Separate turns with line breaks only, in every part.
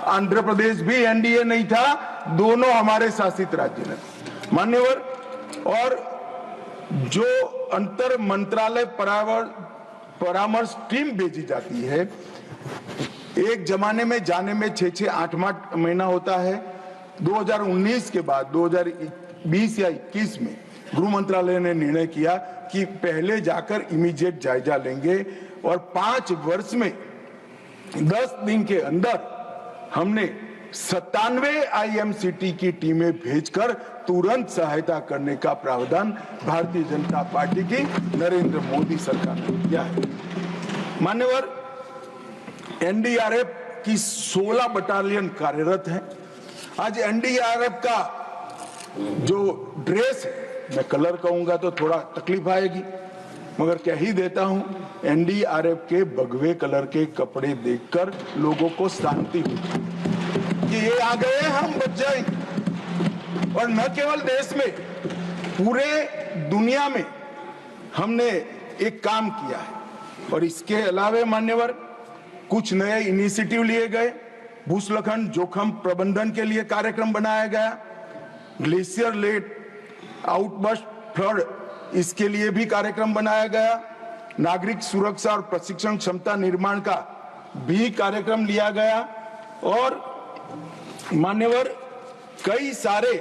आंध्र प्रदेश भी एनडीए नहीं था, दोनों हमारे शासित राज्य ने। मान्यवर, और जो अंतर मंत्रालय परामर्श टीम भेजी जाती है, एक जमाने में जाने में 6-8 महीना होता है। 2019 के बाद 2020 या 21 में गृह मंत्रालय ने निर्णय किया कि पहले जाकर इमीडिएट जायजा लेंगे, और 5 वर्ष में 10 दिन के अंदर हमने 97 आईएमसीटी की टीमें भेजकर तुरंत सहायता करने का प्रावधान भारतीय जनता पार्टी की नरेंद्र मोदी सरकार ने किया है। मान्यवर, एनडीआरएफ की 16 बटालियन कार्यरत है। आज एनडीआरएफ का जो ड्रेस है, मैं कलर कहूंगा तो थोड़ा तकलीफ आएगी, मगर कह ही देता हूं, एनडीआरएफ के भगवे कलर के कपड़े देखकर लोगों को शांति हुई कि ये आ गए, हम बच जाएंगे। और न केवल देश में, पूरे दुनिया में हमने एक काम किया है। और इसके अलावा मान्यवर, कुछ नए इनिशिएटिव लिए गए। भूस्खलन जोखिम प्रबंधन के लिए कार्यक्रम बनाया गया। ग्लेशियर लेड आउटबर्स्ट फ्लड, इसके लिए भी कार्यक्रम बनाया गया। नागरिक सुरक्षा और प्रशिक्षण क्षमता निर्माण का भी कार्यक्रम लिया गया। और मान्यवर, कई सारे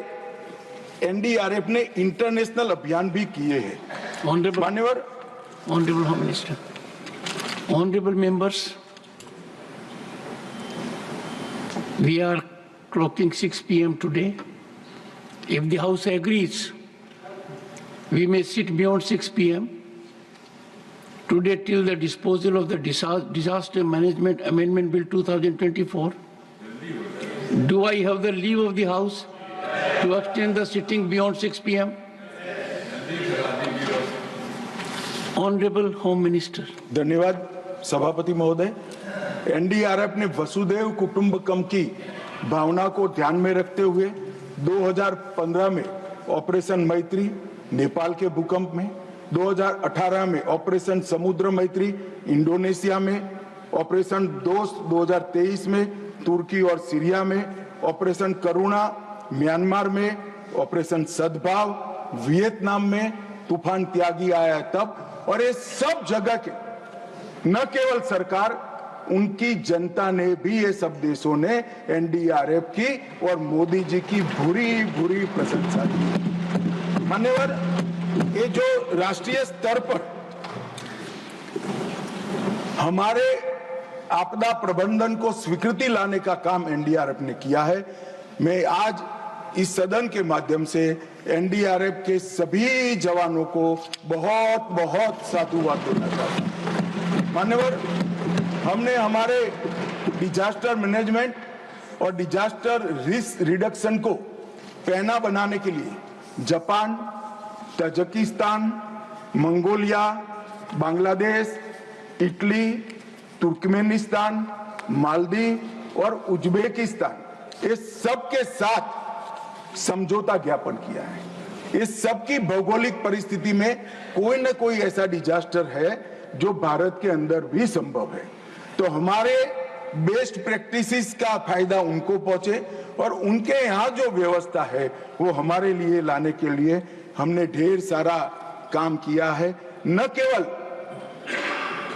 एनडीआरएफ ने इंटरनेशनल अभियान भी किए हैं। मान्यवर,
honourable home minister, honourable members, we are clocking 6 p.m. today. If the House agrees, we may sit beyond 6 p.m. today till the disposal of the Disaster Management Amendment Bill 2024. Do I have the leave of the House to extend the sitting beyond 6 p.m.? Honorable Home Minister.
धन्यवाद सभापति महोदय। NDRF ने वसुधैव कुटुंबकम की भावना को ध्यान में रखते हुए 2015 में ऑपरेशन मैत्री नेपाल के भूकंप में, 2018 में ऑपरेशन समुद्र मैत्री इंडोनेशिया में, ऑपरेशन दोस्त 2023 में तुर्की और सीरिया में, ऑपरेशन करुणा म्यांमार में, ऑपरेशन सद्भाव वियतनाम में, तूफान त्यागी आया तब। और ये सब जगह के न केवल सरकार, उनकी जनता ने भी, ये सब देशों ने एनडीआरएफ की और मोदी जी की भूरी भूरी प्रशंसा की। मान्यवर, ये जो राष्ट्रीय स्तर पर हमारे आपदा प्रबंधन को स्वीकृति लाने का काम एनडीआरएफ ने किया है, मैं आज इस सदन के माध्यम से एनडीआरएफ के सभी जवानों को बहुत बहुत साधुवाद देना चाहता हूं। मान्यवर, हमने हमारे डिजास्टर मैनेजमेंट और डिजास्टर रिस्क रिडक्शन को पैना बनाने के लिए Japan, Tajikistan, Mongolia, Bangladesh, Italy, Turkmenistan, Maldives और उज्बेकिस्तान, इस सब के साथ समझौता ज्ञापन किया है। इस सब की भौगोलिक परिस्थिति में कोई न कोई ऐसा डिजास्टर है जो भारत के अंदर भी संभव है, तो हमारे बेस्ट प्रैक्टिसेस का फायदा उनको पहुंचे और उनके यहाँ जो व्यवस्था है वो हमारे लिए लाने के लिए हमने ढेर सारा काम किया है। न केवल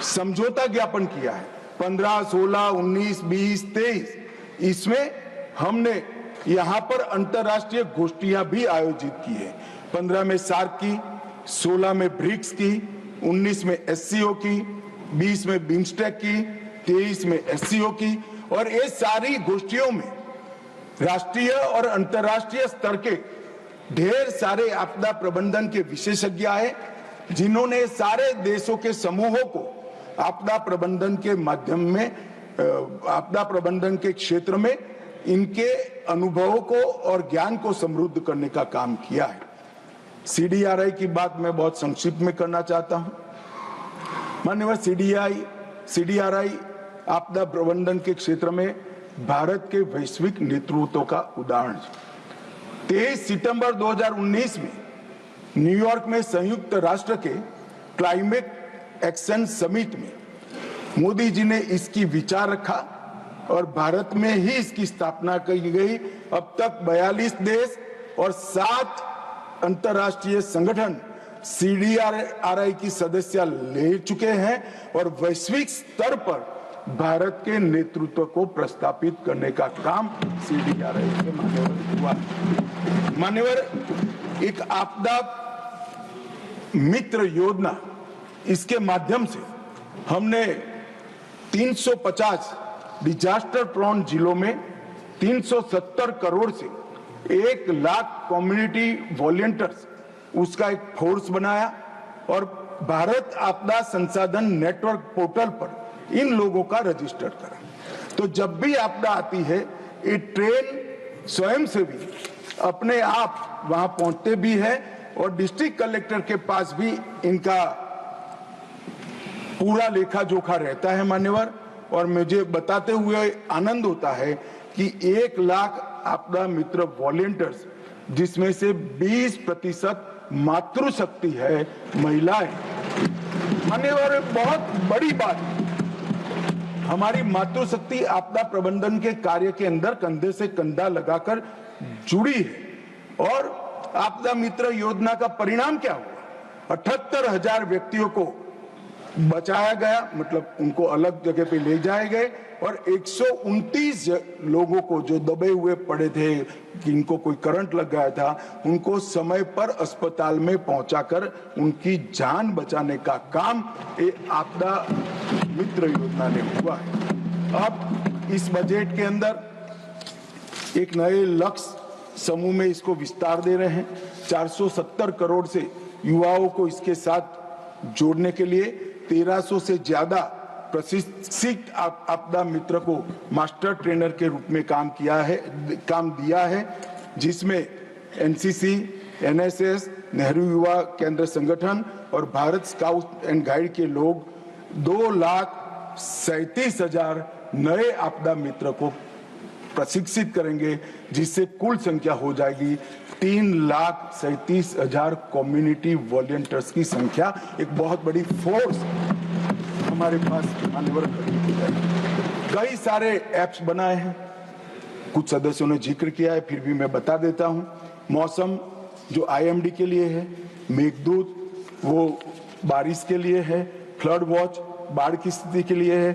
समझौता ज्ञापन किया है, 15, 16, 19, 20, 23, इसमें हमने यहाँ पर अंतर्राष्ट्रीय गोष्ठियां भी आयोजित की है। 15 में सार्क की, 16 में ब्रिक्स की, 19 में एससीओ की, 20 में बिम्स्टेक की, 23 में एससीओ की। और ये सारी गोष्ठियों में राष्ट्रीय और अंतर्राष्ट्रीय स्तर के ढेर सारे आपदा प्रबंधन के विशेषज्ञ आए, जिन्होंने सारे देशों के समूहों को आपदा प्रबंधन के माध्यम में, आपदा प्रबंधन के क्षेत्र में इनके अनुभवों को और ज्ञान को समृद्ध करने का काम किया है। सीडीआरआई की बात मैं बहुत संक्षिप्त में करना चाहता हूं। माननीय सीडीआरआई आपदा प्रबंधन के क्षेत्र में भारत के वैश्विक नेतृत्व का उदाहरण है। 23 सितंबर 2019 में न्यूयॉर्क में संयुक्त राष्ट्र के क्लाइमेट एक्शन समिट में मोदी जी ने इसकी विचार रखा और भारत में ही इसकी स्थापना की गई। अब तक 42 देश और 7 अंतर्राष्ट्रीय संगठन CDRI की सदस्य ले चुके हैं और वैश्विक स्तर पर भारत के नेतृत्व को प्रस्थापित करने का काम CDRI से मान्यवर हुआ। मान्यवर, एक आपदा मित्र योजना, इसके माध्यम से हमने 350 डिजास्टर प्रोन जिलों में 370 करोड़ से 1 लाख कम्युनिटी वॉलंटियर्स, उसका एक फोर्स बनाया और भारत आपदा संसाधन नेटवर्क पोर्टल पर इन लोगों का रजिस्टर करा। तो जब भी आपदा आती है, ये ट्रेन स्वयं से भी अपने आप वहां पहुंचते भी है और डिस्ट्रिक्ट कलेक्टर के पास भी इनका पूरा लेखा जोखा रहता है मान्यवर। और मुझे बताते हुए आनंद होता है कि 1 लाख आपदा मित्र वॉलंटियर्स, जिसमें से 20% मातृशक्ति है, महिलाएं। मान्यवर, बहुत बड़ी बात, हमारी मातृशक्ति आपदा प्रबंधन के कार्य के अंदर कंधे से कंधा लगाकर जुड़ी है। और आपदा मित्र योजना का परिणाम क्या हुआ? 78,000 व्यक्तियों को बचाया गया, मतलब उनको अलग जगह पे ले जाए गए, और 129 लोगों को जो दबे हुए पड़े थे, जिनको कोई करंट लग गया था, उनको समय पर अस्पताल में पहुंचाकर उनकी जान बचाने का काम ये आपदा मित्र योजना ने हुआ है। अब इस बजट के अंदर एक नए लक्ष्य समूह में इसको विस्तार दे रहे हैं। 470 करोड़ से युवाओं को इसके साथ जोड़ने के लिए 1300 से ज्यादा प्रशिक्षित आपदा मित्र को मास्टर ट्रेनर के रूप में काम दिया है, जिसमें NCC, NSS, नेहरू युवा केंद्र संगठन और भारत स्काउट एंड गाइड के लोग 2,37,000 नए आपदा मित्र को प्रशिक्षित करेंगे, जिससे कुल संख्या हो जाएगी 3,37,000 कम्युनिटी वॉलंटियर्स की संख्या। एक बहुत बड़ी फोर्स हमारे पास मान्यवर हो जाएगी। कई सारे ऐप्स बनाए हैं, कुछ सदस्यों ने जिक्र किया है, फिर भी मैं बता देता हूं। मौसम जो IMD के लिए है, मेघदूत वो बारिश के लिए है, फ्लड वॉच बाढ़ की स्थिति के लिए है,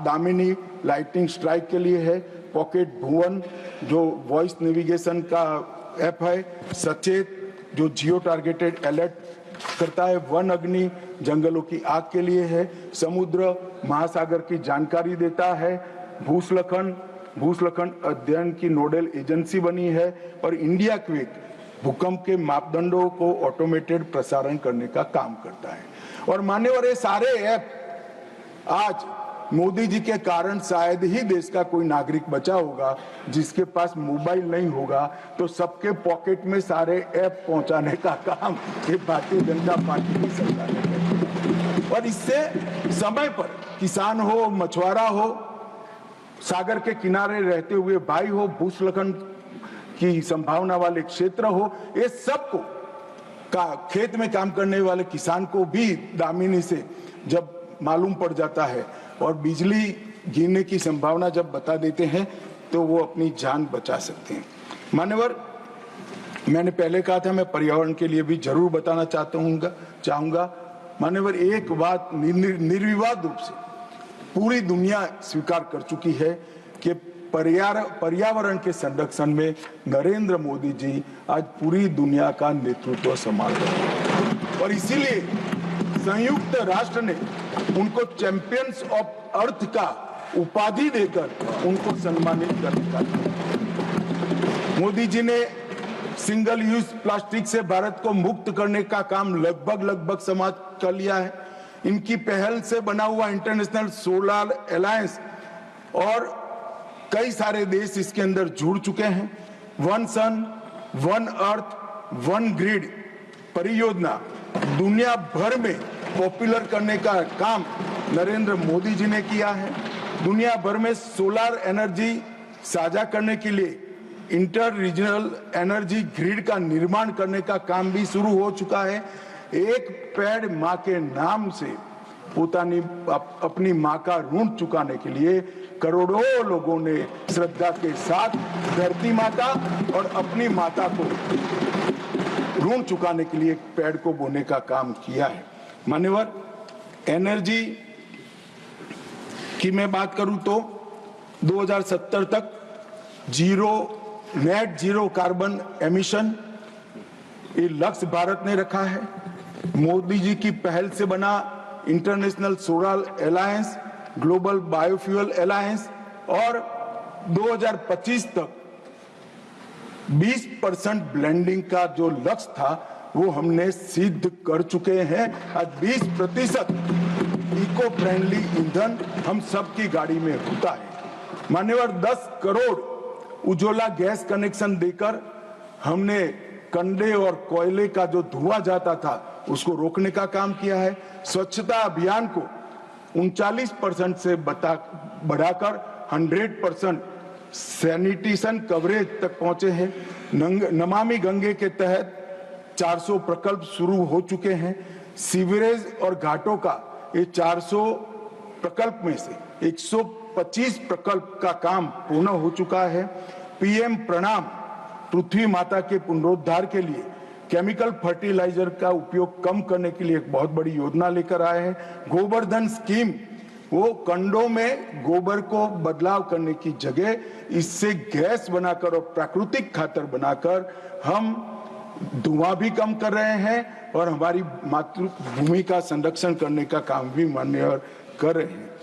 दामिनी लाइटनिंग स्ट्राइक के लिए है, पॉकेट भुवन जो वॉइस नेविगेशन का ऐप है, सचेत जो जियो टारगेटेड अलर्ट करता है, वन अग्नि जंगलों की आग के लिए है, समुद्र महासागर की जानकारी देता है, भूस्खलन अध्ययन की नोडल एजेंसी बनी है, और इंडिया क्वेक भूकंप के मापदंडों को ऑटोमेटेड प्रसारण करने का काम करता है। और मान्यवर, ये सारे ऐप आज मोदी जी के कारण शायद ही देश का कोई नागरिक बचा होगा जिसके पास मोबाइल नहीं होगा, तो सबके पॉकेट में सारे ऐप पहुंचाने का काम ये भारतीय जनता पार्टी की सरकार ने किया। और इससे समय पर किसान हो, मछुआरा हो, सागर के किनारे रहते हुए भाई हो, भूस्खलन की संभावना वाले क्षेत्र हो, ये सबको खेत में काम करने वाले किसान को भी दामिनी से जब मालूम पड़ जाता है और बिजली गिरने की संभावना जब बता देते हैं, तो वो अपनी जान बचा सकते हैं। मान्यवर, मैंने पहले कहा था मैं पर्यावरण के लिए भी जरूर बताना चाहूंगा। मान्यवर, एक बात निर्विवाद रूप से पूरी दुनिया स्वीकार कर चुकी है कि पर्यावरण के संरक्षण में नरेंद्र मोदी जी आज पूरी दुनिया का नेतृत्व संभाल रहे हैं, और इसीलिए संयुक्त राष्ट्र ने उनको चैंपियंस ऑफ अर्थ का उपाधि देकर उनको सम्मानित करने का। मोदी जी ने सिंगल यूज प्लास्टिक से भारत को मुक्त करने का काम लगभग समाप्त कर लिया है। इनकी पहल से बना हुआ इंटरनेशनल सोलर अलायंस और कई सारे देश इसके अंदर जुड़ चुके हैं। वन सन, वन अर्थ, वन ग्रिड परियोजना दुनिया भर में पॉपुलर करने का काम नरेंद्र मोदी जी ने किया है। दुनिया भर में सोलर एनर्जी साझा करने के लिए इंटर रीजनल एनर्जी ग्रिड का निर्माण करने का काम भी शुरू हो चुका है। एक पेड़ मां के नाम से अपनी माँ का ऋण चुकाने के लिए करोड़ों लोगों ने श्रद्धा के साथ धरती माता और अपनी माता को ऋण चुकाने के लिए पेड़ को बोने का काम किया है। मान्यवर, एनर्जी की मैं बात करूं तो 2070 तक नेट जीरो कार्बन एमिशन ये लक्ष्य भारत ने रखा है। मोदी जी की पहल से बना international solar alliance, global biofuel alliance और 2025 तक 20% ब्लेंडिंग का जो लक्ष्य था वो हमने सिद्ध कर चुके हैं। आज 20% इको फ्रेंडली ईंधन हम सबकी गाड़ी में होता है। मान्यवर, 10 करोड़ उज्ज्वला गैस कनेक्शन देकर हमने कंडे और कोयले का जो धुआं जाता था उसको रोकने का काम किया है। स्वच्छता अभियान को 39% से बढ़ाकर 100% सैनिटेशन कवरेज तक पहुंचे हैं। नमामि गंगे के तहत 400 प्रकल्प शुरू हो चुके हैं। सीवरेज और घाटों का ये 400 प्रकल्प में से 125 प्रकल्प का काम पूर्ण हो चुका है। पीएम प्रणाम पृथ्वी माता के पुनरुद्धार के लिए केमिकल फर्टिलाइजर का उपयोग कम करने के लिए एक बहुत बड़ी योजना लेकर आए हैं। गोवर्धन स्कीम, वो कंडों में गोबर को बदलाव करने की जगह इससे गैस बनाकर और प्राकृतिक खातर बनाकर हम धुआं भी कम कर रहे हैं और हमारी मातृभूमि का संरक्षण करने का काम भी माननीय कर रहे हैं।